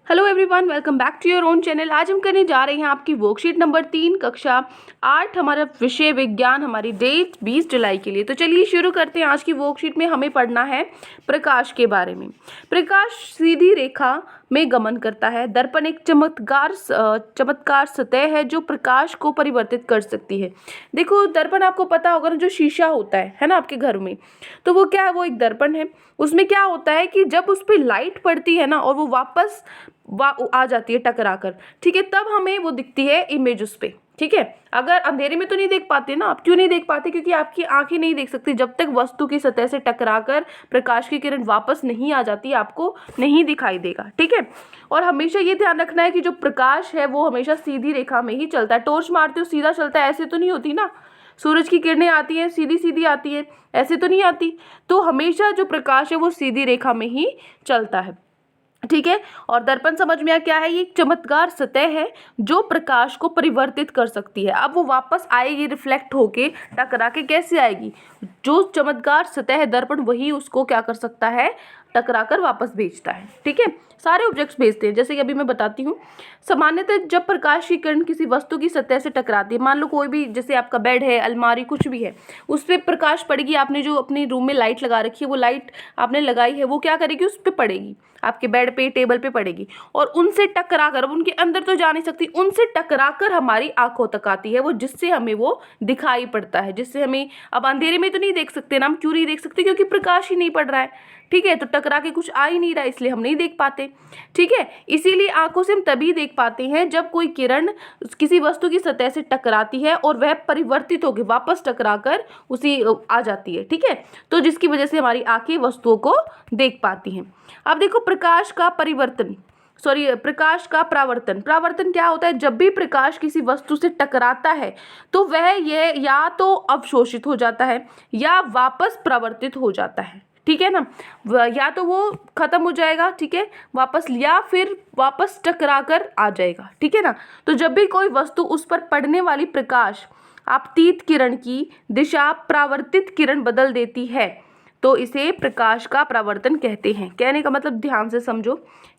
Hello everyone, welcome back to your own channel. आज हम करने जा रहे हैं आपकी वर्कशीट नंबर 3 कक्षा 8। हमारा विषय विज्ञान, हमारी डेट 20 जुलाई के लिए। तो चलिए शुरू करते हैं। आज की वर्कशीट में हमें पढ़ना है प्रकाश के बारे में। प्रकाश सीधी रेखा में गमन करता है। दर्पण एक चमत्कार सतह है जो प्रकाश को परिवर्तित कर सकती है। देखो, दर्पण आपको पता होगा ना, जो शीशा होता है ना आपके घर में, तो वो क्या है, वो एक दर्पण है। उसमें क्या होता है कि जब उस पर लाइट पड़ती है ना और वो वापस आ जाती है टकरा कर, ठीक है, तब हमें वो दिखती है इमेज उस पे। ठीक है, अगर अंधेरे में तो नहीं देख पाते ना। आप क्यों नहीं देख पाते? क्योंकि आपकी आंखें नहीं देख सकती जब तक वस्तु की सतह से टकराकर प्रकाश की किरण वापस नहीं आ जाती, आपको नहीं दिखाई देगा। ठीक है, और हमेशा ये ध्यान रखना है कि जो प्रकाश है वो हमेशा सीधी रेखा में ही चलता है। टॉर्च मारते हो सीधा चलता है, ऐसे तो नहीं होती ना। सूरज की किरणें आती हैं सीधी सीधी आती है, ऐसे तो नहीं आती। तो हमेशा जो प्रकाश है वो सीधी रेखा में ही चलता है। ठीक है, और दर्पण समझ में आया क्या है? ये एक चमत्कार सतह है जो प्रकाश को परिवर्तित कर सकती है। अब वो वापस आएगी रिफ्लेक्ट होके, टकरा के कैसे आएगी? जो चमत्कार सतह है दर्पण, वही उसको क्या कर सकता है? टकरा कर वापस भेजता है। ठीक है, सारे ऑब्जेक्ट्स भेजते हैं। जैसे कि अभी मैं बताती हूँ, सामान्यतः जब प्रकाश की किरण किसी वस्तु की सतह से टकराती है, मान लो कोई भी, जैसे आपका बेड है, अलमारी, कुछ भी है, उस पर प्रकाश पड़ेगी। आपने जो अपने रूम में लाइट लगा रखी है, वो लाइट आपने लगाई है, वो क्या करेगी? उस पर पड़ेगी, आपके बेड पे, टेबल पे पड़ेगी, और उनसे टकरा कर, अब उनके अंदर तो जा नहीं सकती, उनसे टकरा कर हमारी आंखों तक आती है वो, जिससे हमें वो दिखाई पड़ता है, जिससे हमें, अब अंधेरे में तो नहीं देख सकते ना हम। क्यों नहीं देख सकते? क्योंकि प्रकाश ही नहीं पड़ रहा है। ठीक है, तो टकरा के कुछ आ ही नहीं रहा, इसलिए हम नहीं देख पाते। ठीक है, इसीलिए आंखों से हम तभी देख पाते हैं जब कोई किरण किसी वस्तु की सतह से टकराती है और वह परिवर्तित होकर वापस टकरा कर उसी आ जाती है। ठीक है, तो जिसकी वजह से हमारी आंखें वस्तुओं को देख पाती हैं। अब देखो, प्रकाश का परावर्तन। परावर्तन क्या होता है? जब भी प्रकाश किसी वस्तु से टकराता है तो वह ये या तो अवशोषित हो जाता है या वापस परावर्तित हो जाता है। ठीक है ना, या तो वो खत्म हो जाएगा, ठीक है, वापस, या फिर वापस टकरा कर आ जाएगा। ठीक है ना, तो जब भी कोई वस्तु, उस पर पड़ने वाली प्रकाश आपतित किरण की दिशा परावर्तित किरण बदल देती है तो इसे प्रकाश का परावर्तन कहते हैं। कहने का मतलब, ध्यान से समझो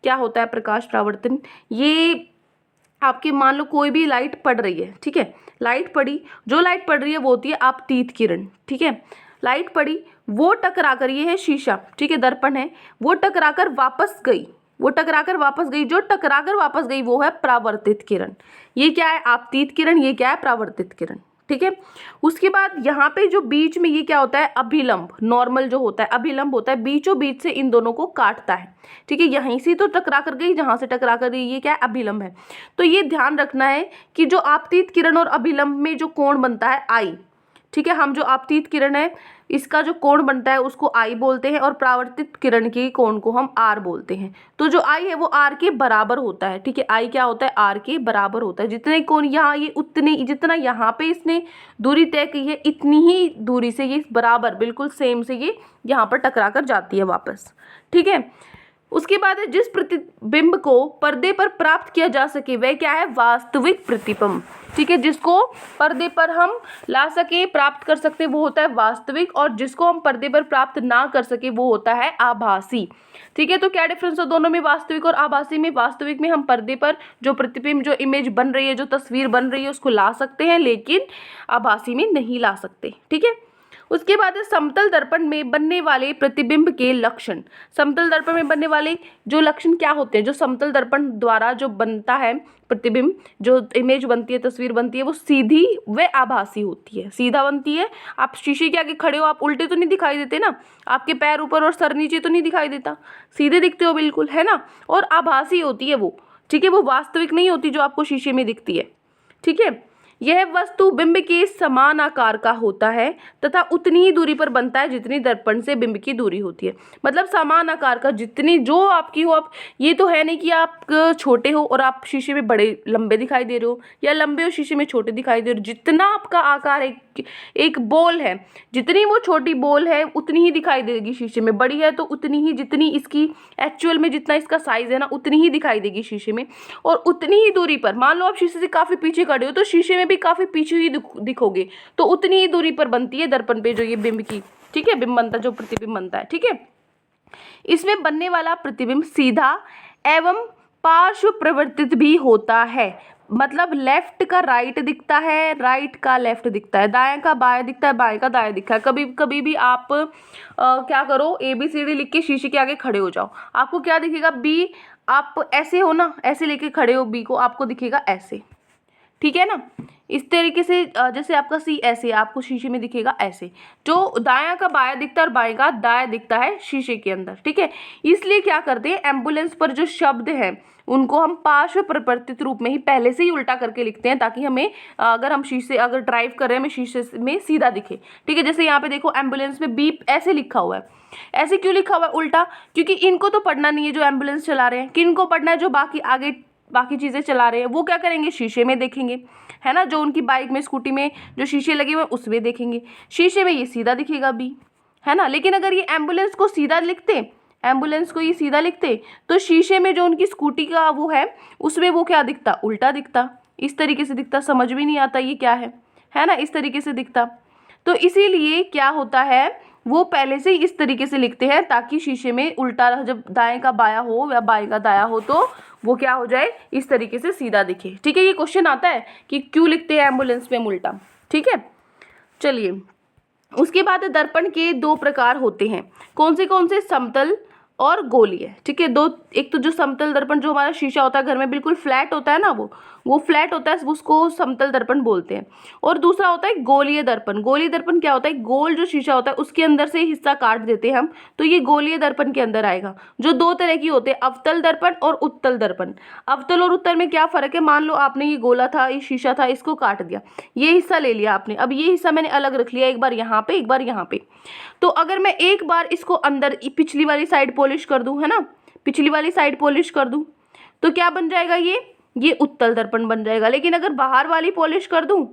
क्या होता है प्रकाश परावर्तन। ये आपके, मान लो कोई भी लाइट पड़ रही है, ठीक है, लाइट पड़ी, जो लाइट पड़ रही है वो होती है आपतित किरण। ठीक है, लाइट पड़ी, वो टकरा कर, ये है शीशा, ठीक है, दर्पण है, वो टकरा कर वापस गई, जो टकरा कर वापस गई वो है परावर्तित किरण। ये क्या है? आपतित किरण। ये क्या है? परावर्तित किरण। ठीक है, उसके बाद यहाँ पे जो बीच में, ये क्या होता है? अभिलंब। नॉर्मल जो होता है, अभिलंब होता है, बीचों बीच से इन दोनों को काटता है। ठीक है, यहीं से तो टकरा कर गई, जहां से टकरा कर गई, ये क्या है? अभिलंब है। तो ये ध्यान रखना है कि जो आपतित किरण और अभिलंब में जो कोण बनता है, आई, ठीक है, हम जो आपतित किरण है इसका जो कोण बनता है उसको आई बोलते हैं, और परावर्तित किरण के कोण को हम आर बोलते हैं। तो जो आई है वो आर के बराबर होता है। ठीक है, आई क्या होता है? आर के बराबर होता है। जितने कोण यहाँ, ये उतने, जितना यहाँ पे इसने दूरी तय की है, इतनी ही दूरी से ये बराबर, बिल्कुल सेम से ये यहाँ पर टकरा कर जाती है वापस। ठीक है, उसके बाद है, जिस प्रतिबिंब को पर्दे पर प्राप्त किया जा सके वह क्या है? वास्तविक प्रतिबिंब। ठीक है, जिसको पर्दे पर हम ला सके, प्राप्त कर सकते, वो होता है वास्तविक, और जिसको हम पर्दे पर प्राप्त ना कर सके वो होता है आभासी। ठीक है, तो क्या डिफरेंस है दोनों में, वास्तविक और आभासी में? वास्तविक में हम पर्दे पर जो प्रतिबिंब, जो इमेज बन रही है, जो तस्वीर बन रही है, उसको ला सकते हैं, लेकिन आभासी में नहीं ला सकते। ठीक है, उसके बाद है समतल दर्पण में बनने वाले प्रतिबिंब के लक्षण। समतल दर्पण में बनने वाले जो लक्षण क्या होते हैं? जो समतल दर्पण द्वारा जो बनता है प्रतिबिंब, जो इमेज बनती है, तस्वीर बनती है, वो सीधी व आभासी होती है। सीधा बनती है, आप शीशे के आगे खड़े हो, आप उल्टे तो नहीं दिखाई देते ना, आपके पैर ऊपर और सर नीचे तो नहीं दिखाई देता, सीधे दिखते हो बिल्कुल, है ना। और आभासी होती है वो, ठीक है, वो वास्तविक नहीं होती जो आपको शीशे में दिखती है। ठीक है, यह वस्तु बिंब के समान आकार का होता है तथा उतनी ही दूरी पर बनता है जितनी दर्पण से बिंब की दूरी होती है। मतलब समान आकार का, जितनी जो आपकी हो। आप, ये तो है नहीं कि आप छोटे हो और आप शीशे में बड़े लंबे दिखाई दे रहे हो, या लंबे हो शीशे में छोटे दिखाई दे रहे हो। जितना आपका आकार एक बॉल है, जितनी वो छोटी बॉल है उतनी ही दिखाई देगी शीशे में, बड़ी है तो उतनी ही, जितनी इसकी एक्चुअल में जितना इसका साइज है ना, उतनी ही दिखाई देगी शीशे में। और उतनी ही दूरी पर, मान लो आप शीशे से काफी पीछे खड़े हो तो शीशे में भी काफी पीछे ही दिखोगे, तो उतनी ही दूरी पर बनती है दर्पण पे जो ये बिंब की, ठीक है, बिंब बनता है, जो प्रतिबिंब बनता है। ठीक है, इसमें बनने वाला प्रतिबिंब सीधा एवं पार्श्व प्रवर्तित भी होता है, मतलब लेफ्ट का राइट दिखता है, राइट का लेफ्ट दिखता है, दाएं का बाएं दिखता है, बाएं का दाएं दिखता है। कभी कभी भी आप क्या करो, ABCD लिख के शीशे के आगे खड़े हो जाओ, आपको क्या दिखेगा, बी, आप ऐसे हो ना, ऐसे लेके खड़े हो बी को, आपको दिखेगा ऐसे, ठीक है ना। इस तरीके से जैसे आपका सी ऐसे आपको शीशे में दिखेगा ऐसे, जो दायां का बायां दिखता है और बाएं का दायां दिखता है शीशे के अंदर, ठीक है। इसलिए क्या करते हैं, एम्बुलेंस पर जो शब्द हैं उनको हम पार्श्व प्रवर्तित रूप में ही पहले से ही उल्टा करके लिखते हैं, ताकि हमें अगर हम शीशे अगर ड्राइव कर रहे हैं हमें शीशे में सीधा दिखे, ठीक है। जैसे यहाँ पे देखो एम्बुलेंस में बीप ऐसे लिखा हुआ है, ऐसे क्यों लिखा हुआ है उल्टा, क्योंकि इनको तो पढ़ना नहीं है जो एम्बुलेंस चला रहे हैं, किनको पढ़ना है, जो बाकी आगे बाकी चीज़ें चला रहे हैं, वो क्या करेंगे, शीशे में देखेंगे, है ना। जो उनकी बाइक में स्कूटी में जो शीशे लगे हुए उसमें देखेंगे, शीशे में ये सीधा दिखेगा बी, है ना। लेकिन अगर ये एम्बुलेंस को सीधा लिखते, एम्बुलेंस को ये सीधा लिखते, तो शीशे में जो उनकी स्कूटी का वो है उसमें वो क्या दिखता, उल्टा दिखता, इस तरीके से दिखता, समझ भी नहीं आता ये क्या है ना, इस तरीके से दिखता। तो इसीलिए क्या होता है, वो पहले से ही इस तरीके से लिखते हैं ताकि शीशे में उल्टा, जब दाएं का बायां हो या बाएं का दायां हो तो वो क्या हो जाए, इस तरीके से सीधा दिखे, ठीक है। ये क्वेश्चन आता है कि क्यों लिखते हैं एम्बुलेंस में उल्टा, ठीक है। चलिए, उसके बाद दर्पण के दो प्रकार होते हैं, कौन से, समतल और गोलीय, ठीक है। दो, एक तो जो समतल दर्पण जो हमारा शीशा होता है घर में बिल्कुल फ्लैट होता है ना, वो फ्लैट होता है, उसको समतल दर्पण बोलते हैं। और दूसरा होता है गोलीय दर्पण। गोलीय दर्पण क्या होता है, गोल जो शीशा होता है उसके अंदर से हिस्सा काट देते हैं हम, तो ये गोलीय दर्पण के अंदर आएगा। जो दो तरह की होते हैं, अवतल दर्पण और उत्तल दर्पण। अवतल और उत्तल में क्या फर्क है, मान लो आपने ये गोला था, ये शीशा था, इसको काट दिया, ये हिस्सा ले लिया आपने, अब ये हिस्सा मैंने अलग रख लिया, एक बार यहाँ पे एक बार यहाँ पे। तो अगर मैं एक बार इसको अंदर पिछली वाली साइड पॉलिश कर दूं, है ना, पिछली वाली साइड पॉलिश कर दूं, तो क्या बन जाएगा, ये उत्तल दर्पण बन जाएगा। लेकिन अगर बाहर वाली पॉलिश कर दूं,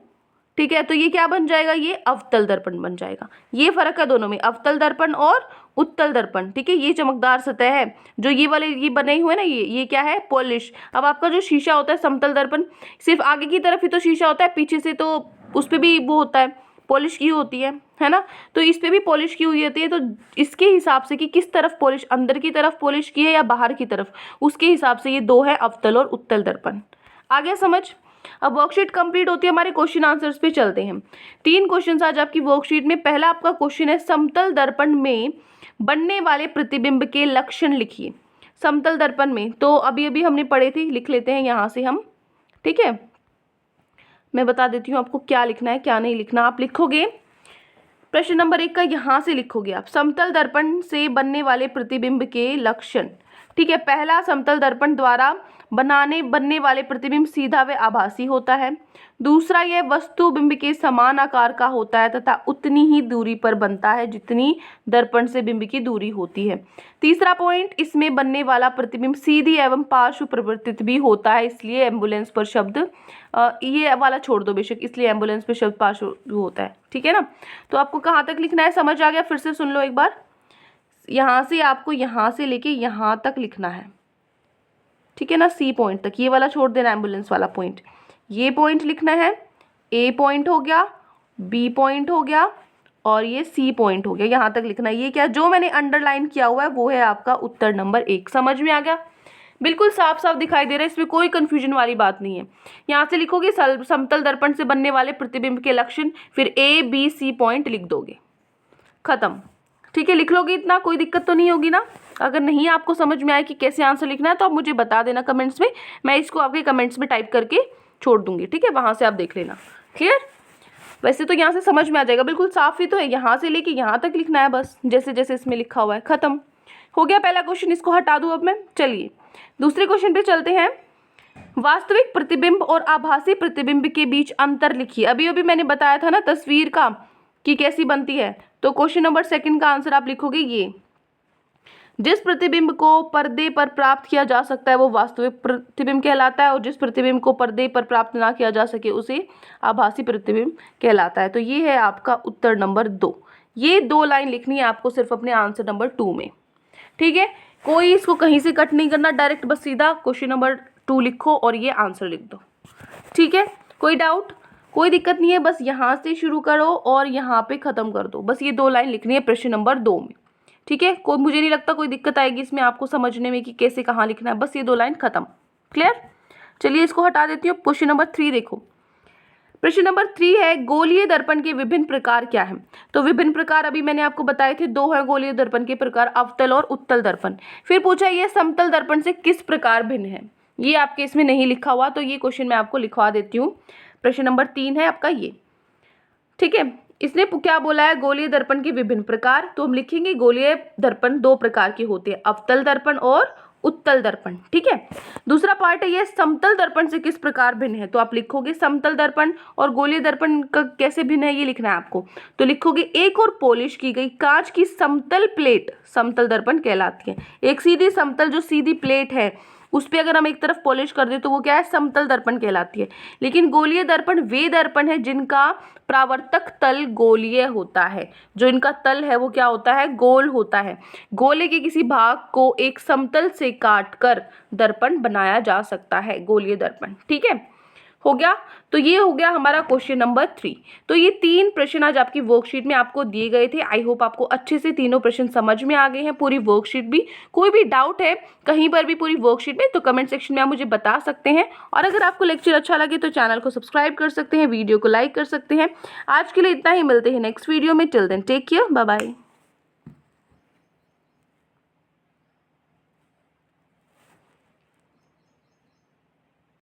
ठीक है, तो ये क्या बन जाएगा, ये अवतल दर्पण बन जाएगा। ये फर्क है दोनों में, अवतल दर्पण और उत्तल दर्पण, ठीक है। ये चमकदार सतह है, जो ये वाले ये बने हुए ना, ये क्या है, पॉलिश। अब आपका जो शीशा होता है समतल दर्पण, सिर्फ आगे की तरफ ही तो शीशा होता है, पीछे से तो उस पर भी वो होता है, पॉलिश की होती है ना। तो इस पे भी पॉलिश की हुई होती है, तो इसके हिसाब से कि किस तरफ पॉलिश, अंदर की तरफ पॉलिश की है या बाहर की तरफ, उसके हिसाब से ये दो है, अवतल और उत्तल दर्पण। आ गया समझ। अब वर्कशीट कंप्लीट होती है, हमारे क्वेश्चन आंसर्स पे चलते हैं। 3 क्वेश्चन आज आपकी वर्कशीट में। पहला आपका क्वेश्चन है, समतल दर्पण में बनने वाले प्रतिबिंब के लक्षण लिखिए। समतल दर्पण में तो अभी अभी हमने पढ़े थे, लिख लेते हैं यहाँ से हम, ठीक है। मैं बता देती हूँ आपको क्या लिखना है क्या नहीं लिखना। आप लिखोगे प्रश्न नंबर 1 का, यहाँ से लिखोगे आप, समतल दर्पण से बनने वाले प्रतिबिंब के लक्षण, ठीक है। पहला, समतल दर्पण द्वारा बनने वाले प्रतिबिंब सीधा व आभासी होता है। दूसरा, यह वस्तु बिंब के समान आकार का होता है तथा उतनी ही दूरी पर बनता है जितनी दर्पण से बिंब की दूरी होती है। तीसरा पॉइंट, इसमें बनने वाला प्रतिबिंब सीधी एवं पार्श्व प्रवर्तित भी होता है, इसलिए एम्बुलेंस पर शब्द, ये वाला छोड़ दो बेशक, इसलिए एम्बुलेंस पर शब्द पार्श्व होता है, ठीक है ना। तो आपको कहाँ तक लिखना है, समझ आ गया, फिर से सुन लो एक बार। यहाँ से आपको यहाँ से लेके यहाँ तक लिखना है, ठीक है ना, सी पॉइंट तक। ये वाला छोड़ देना, एम्बुलेंस वाला पॉइंट। ये पॉइंट लिखना है, ए पॉइंट हो गया, बी पॉइंट हो गया और ये सी पॉइंट हो गया, यहाँ तक लिखना है। ये क्या, जो मैंने अंडरलाइन किया हुआ है वो है आपका उत्तर नंबर 1। समझ में आ गया, बिल्कुल साफ साफ दिखाई दे रहा है, इसमें कोई कंफ्यूजन वाली बात नहीं है। यहाँ से लिखोगे समतल दर्पण से बनने वाले प्रतिबिंब के लक्षण, फिर ए बी सी पॉइंट लिख दोगे, खत्म, ठीक है। लिख लोगे इतना, कोई दिक्कत तो नहीं होगी ना। अगर नहीं आपको समझ में आए कि कैसे आंसर लिखना है तो आप मुझे बता देना कमेंट्स में, मैं इसको आपके कमेंट्स में टाइप करके छोड़ दूंगी, ठीक है, वहाँ से आप देख लेना। क्लियर, वैसे तो यहाँ से समझ में आ जाएगा, बिल्कुल साफ ही तो है, यहाँ से लेके यहाँ तक लिखना है बस, जैसे जैसे इसमें लिखा हुआ है। खत्म हो गया पहला क्वेश्चन, इसको हटा दूँ अब मैं। चलिए दूसरे क्वेश्चन पे चलते हैं। वास्तविक प्रतिबिंब और आभासी प्रतिबिंब के बीच अंतर लिखिए। अभी अभी मैंने बताया था ना तस्वीर का कि कैसी बनती है, तो क्वेश्चन नंबर 2 का आंसर आप लिखोगे ये, जिस प्रतिबिंब को पर्दे पर प्राप्त किया जा सकता है वो वास्तविक प्रतिबिंब कहलाता है, और जिस प्रतिबिंब को पर्दे पर प्राप्त ना किया जा सके उसे आभासी प्रतिबिंब कहलाता है। तो ये है आपका उत्तर नंबर 2। ये 2 लाइन लिखनी है आपको सिर्फ अपने आंसर नंबर 2 में, ठीक है। कोई इसको कहीं से कट नहीं करना, डायरेक्ट बस सीधा क्वेश्चन नंबर 2 लिखो और ये आंसर लिख दो, ठीक है। कोई डाउट, कोई दिक्कत नहीं है, बस यहाँ से शुरू करो और यहाँ पे ख़त्म कर दो, बस ये 2 लाइन लिखनी है प्रश्न नंबर 2 में, ठीक है। कोई, मुझे नहीं लगता कोई दिक्कत आएगी इसमें आपको समझने में कि कैसे कहाँ लिखना है, बस ये 2 लाइन खत्म। क्लियर। चलिए इसको हटा देती हूँ। क्वेश्चन नंबर 3 देखो। प्रश्न नंबर 3 है गोलीय दर्पण के विभिन्न प्रकार क्या है। तो विभिन्न प्रकार अभी मैंने आपको बताए थे, 2 है गोलीय दर्पण के प्रकार, अवतल और उत्तल दर्पण। फिर पूछा ये समतल दर्पण से किस प्रकार भिन्न है। ये आपके इसमें नहीं लिखा हुआ, तो ये क्वेश्चन मैं आपको लिखवा देती हूँ। प्रश्न नंबर 3 है आपका ये, ठीक है। इसने क्या बोला है, गोलीय दर्पण के विभिन्न प्रकार। तो हम लिखेंगे गोलीय दर्पण 2 प्रकार के होते हैं, अवतल दर्पण और उत्तल दर्पण, ठीक है। दूसरा पार्ट है ये समतल दर्पण से किस प्रकार भिन्न है। तो आप लिखोगे समतल दर्पण और गोलीय दर्पण का कैसे भिन्न है ये लिखना है आपको। तो लिखोगे एक और पॉलिश की गई कांच की समतल प्लेट समतल दर्पण कहलाती है। एक सीधी समतल जो सीधी प्लेट है उस पर अगर हम एक तरफ पॉलिश कर दे तो वो क्या है, समतल दर्पण कहलाती है। लेकिन गोलीय दर्पण वे दर्पण है जिनका परावर्तक तल गोलीय होता है। जो इनका तल है वो क्या होता है, गोल होता है। गोले के किसी भाग को एक समतल से काटकर दर्पण बनाया जा सकता है, गोलीय दर्पण, ठीक है। हो गया। तो ये हो गया हमारा क्वेश्चन नंबर 3। तो ये 3 प्रश्न आज आपकी वर्कशीट में आपको दिए गए थे। आई होप आपको अच्छे से तीनों प्रश्न समझ में आ गए हैं, पूरी वर्कशीट भी। कोई भी डाउट है कहीं पर भी पूरी वर्कशीट में तो कमेंट सेक्शन में आप मुझे बता सकते हैं। और अगर आपको लेक्चर अच्छा लगे तो चैनल को सब्सक्राइब कर सकते हैं, वीडियो को लाइक कर सकते हैं। आज के लिए इतना ही, मिलते हैं नेक्स्ट वीडियो में। Till then take care, bye bye.